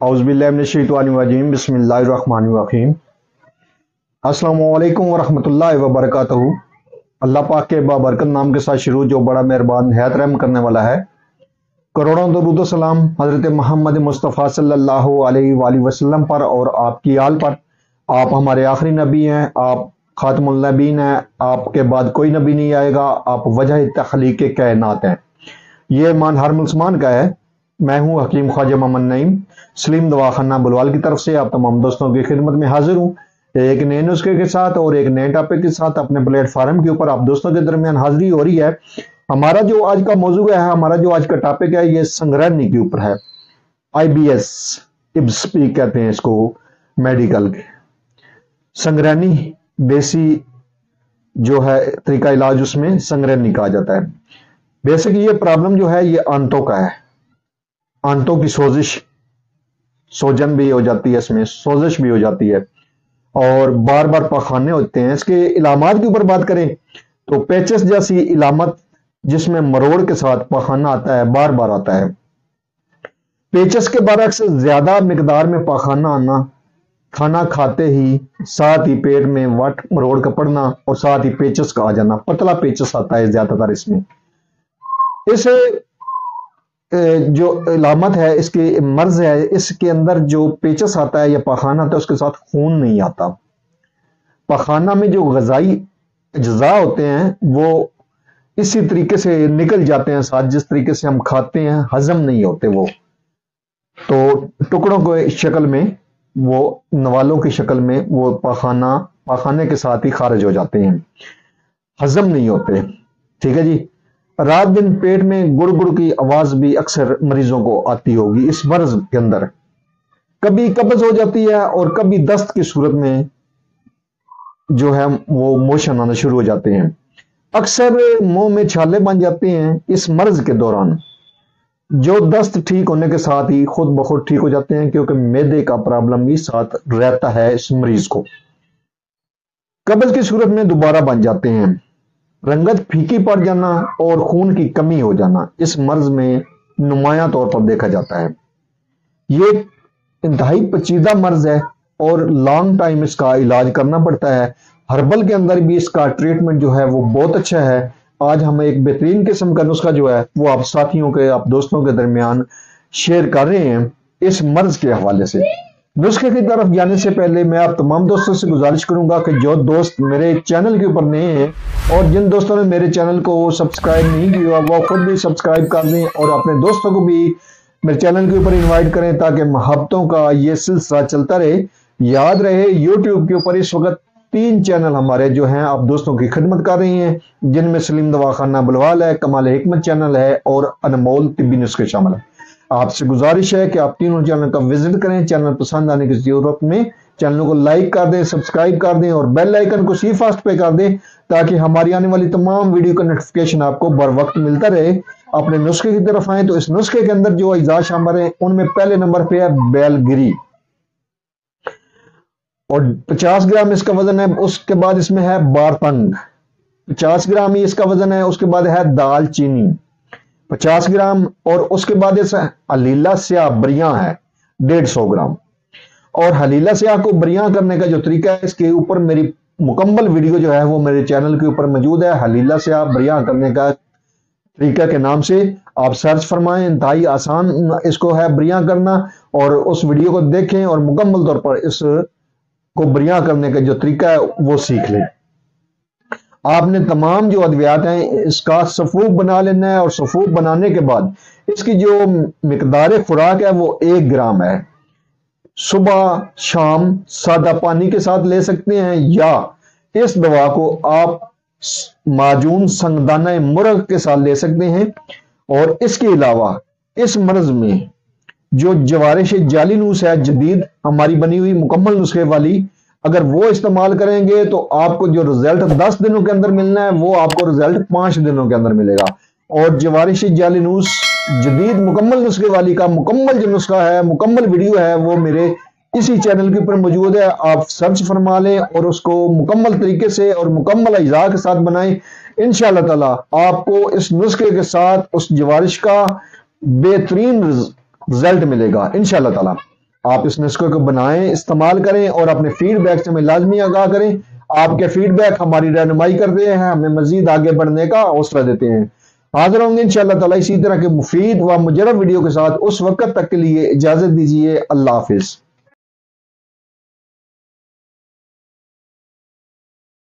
औज़ुबिल्लाहि बिस्मिल्लाहिर्रहमानिर्रहीम। अस्सलाम वालेकुम वरहमतुल्लाहि वबरकातुहू। अल्लाह पाक के बाबरकत नाम के साथ शुरू, जो बड़ा मेहरबान निहायत रहम करने वाला है। करोड़ों दरूद व सलाम हज़रत मोहम्मद मुस्तफ़ा सल्लल्लाहु अलैहि वसल्लम पर और आपकी आल पर। आप हमारे आखिरी नबी हैं, आप खातमुल नबीन हैं, आपके बाद कोई नबी नहीं आएगा, आप वजह तख्लीक कायनात हैं। ये ईमान हर मुसलमान का है। मैं हूँ हकीम ख्वाजा मोहम्मद नईम, सलीम दवाखाना बुलवाल की तरफ से आप तमाम दोस्तों की खिदमत में हाजिर हूँ, एक नए नुस्खे के साथ और एक नए टॉपिक के साथ अपने प्लेटफार्म के ऊपर आप दोस्तों के दरमियान हाजिरी हो रही है। हमारा जो आज का मौजू है, हमारा जो आज का टॉपिक है, ये संगरनी के ऊपर है। IBS इब्स भी कहते हैं इसको मेडिकल के। संगरनी देसी जो है तरीका इलाज, उसमें संगरनी कहा जाता है। बेसिक ये प्रॉब्लम जो है ये आंतों का है। आंतों की सोजिश, सोजन भी हो जाती है, इसमें सोजिश भी हो जाती है और बार बार पखाने होते हैं। इसके इलामात के ऊपर बात करें तो पेचस जैसी इलामत, जिसमें मरोड़ के साथ पखाना आता है, बार बार आता है। पेचस के बरक्स ज्यादा मिकदार में पखाना आना, खाना खाते ही साथ ही पेट में वट मरोड़ का पड़ना और साथ ही पेचस का आ जाना। पतला पेचस आता है ज्यादातर इसमें। इस जो इलामत है, इसकी मर्ज है, इसके अंदर जो पेचस आता है या पखाना आता है, उसके साथ खून नहीं आता। पखाना में जो गजाई अज्जा होते हैं वो इसी तरीके से निकल जाते हैं साथ, जिस तरीके से हम खाते हैं, हजम नहीं होते वो, तो टुकड़ों के शक्ल में, वो नवालों की शक्ल में वो पखाने के साथ ही खारिज हो जाते हैं, हजम नहीं होते। ठीक है जी। रात दिन पेट में गुड़ गुड़ की आवाज भी अक्सर मरीजों को आती होगी। इस मर्ज के अंदर कभी कब्ज हो जाती है और कभी दस्त की सूरत में जो है वो मोशन आना शुरू हो जाते हैं। अक्सर मुंह में छाले बन जाते हैं इस मर्ज के दौरान, जो दस्त ठीक होने के साथ ही खुद ब खुद ठीक हो जाते हैं, क्योंकि मैदे का प्रॉब्लम भी साथ रहता है इस मरीज को। कब्ज की सूरत में दोबारा बन जाते हैं। रंगत फीकी पड़ जाना और खून की कमी हो जाना इस मर्ज में नुमाया तौर पर देखा जाता है। ये इंतहाई पेचीदा मर्ज है और लॉन्ग टाइम इसका इलाज करना पड़ता है। हर्बल के अंदर भी इसका ट्रीटमेंट जो है वो बहुत अच्छा है। आज हम एक बेहतरीन किस्म का नुस्खा जो है वो आप साथियों के, आप दोस्तों के दरमियान शेयर कर रहे हैं इस मर्ज के हवाले से। नुस्खे की तरफ जाने से पहले मैं आप तमाम दोस्तों से गुजारिश करूंगा कि जो दोस्त मेरे चैनल के ऊपर नए हैं और जिन दोस्तों ने मेरे चैनल को सब्सक्राइब नहीं किया, वो खुद भी सब्सक्राइब कर दें और अपने दोस्तों को भी मेरे चैनल के ऊपर इनवाइट करें, ताकि मोहब्बतों का ये सिलसिला चलता रहे। याद रहे, यूट्यूब के ऊपर इस वक्त 3 चैनल हमारे जो हैं आप दोस्तों की खिदमत कर रही हैं, जिनमें सलीम दवाखाना बुलवाल है, कमाल हिकमत चैनल है और अनमोल तिब्बी नुस्खे शामिल है। आपसे गुजारिश है कि आप तीनों चैनल का विजिट करें। चैनल पसंद आने की जरूरत में चैनल को लाइक कर दें, सब्सक्राइब कर दें और बेल आइकन को सी फास्ट पे कर दें, ताकि हमारी आने वाली तमाम वीडियो का नोटिफिकेशन आपको बर वक्त मिलता रहे। अपने नुस्खे की तरफ आए तो इस नुस्खे के अंदर जो अज्जा शामिल है उनमें पहले नंबर पे है बैलगिरी और 50 ग्राम इसका वजन है। उसके बाद इसमें है बारतंग, 50 ग्राम ही इसका वजन है। उसके बाद है दालचीनी 50 ग्राम और उसके बाद इस हलीला स्याह बरिया है 150 ग्राम। और हलीला स्याह को बरिया करने का जो तरीका है, इसके ऊपर मेरी मुकम्मल वीडियो जो है वो मेरे चैनल के ऊपर मौजूद है। हलीला स्याह बरिया करने का तरीका के नाम से आप सर्च फरमाएं। इंतहाई आसान इसको है बरिया करना, और उस वीडियो को देखें और मुकम्मल तौर पर इसको बरिया करने का जो तरीका है वो सीख लें। आपने तमाम जो अद्वियात हैं इसका सफूफ बना लेना है और सफूफ बनाने के बाद इसकी जो मिकदार खुराक है वो 1 ग्राम है। सुबह शाम सादा पानी के साथ ले सकते हैं, या इस दवा को आप माजून संगदाना मुर्ग के साथ ले सकते हैं। और इसके अलावा इस मर्ज में जो जवारिश जालीनूस है, जदीद हमारी बनी हुई मुकम्मल नुस्खे वाली, अगर वो इस्तेमाल करेंगे तो आपको जो रिजल्ट 10 दिनों के अंदर मिलना है वो आपको रिजल्ट 5 दिनों के अंदर मिलेगा। और जवारिश जालीनूस जदीद मुकम्मल नुस्खे वाली का मुकम्मल जो नुस्खा है, मुकम्मल वीडियो है, वो मेरे इसी चैनल के ऊपर मौजूद है। आप सर्च फरमा लें और उसको मुकम्मल तरीके से और मुकम्मल अज्जा के साथ बनाएं। इंशाअल्लाह ताला आपको इस नुस्खे के साथ उस जवारिश का बेहतरीन रिजल्ट मिलेगा इंशाअल्लाह ताला। آپ اس نسخے کو بنائیں، استعمال کریں اور اپنے فیڈ بیک سے ہمیں لازمی آگاہ کریں۔ آپ کے فیڈ بیک ہماری رہنمائی کرتے ہیں، ہمیں مزید آگے بڑھنے کا حوصلہ دیتے ہیں۔ حاضر ہوں گے انشاءاللہ تعالی اسی طرح کے مفید و مجرب ویڈیو کے ساتھ، اس وقت تک کے لیے اجازت دیجیے، اللہ حافظ۔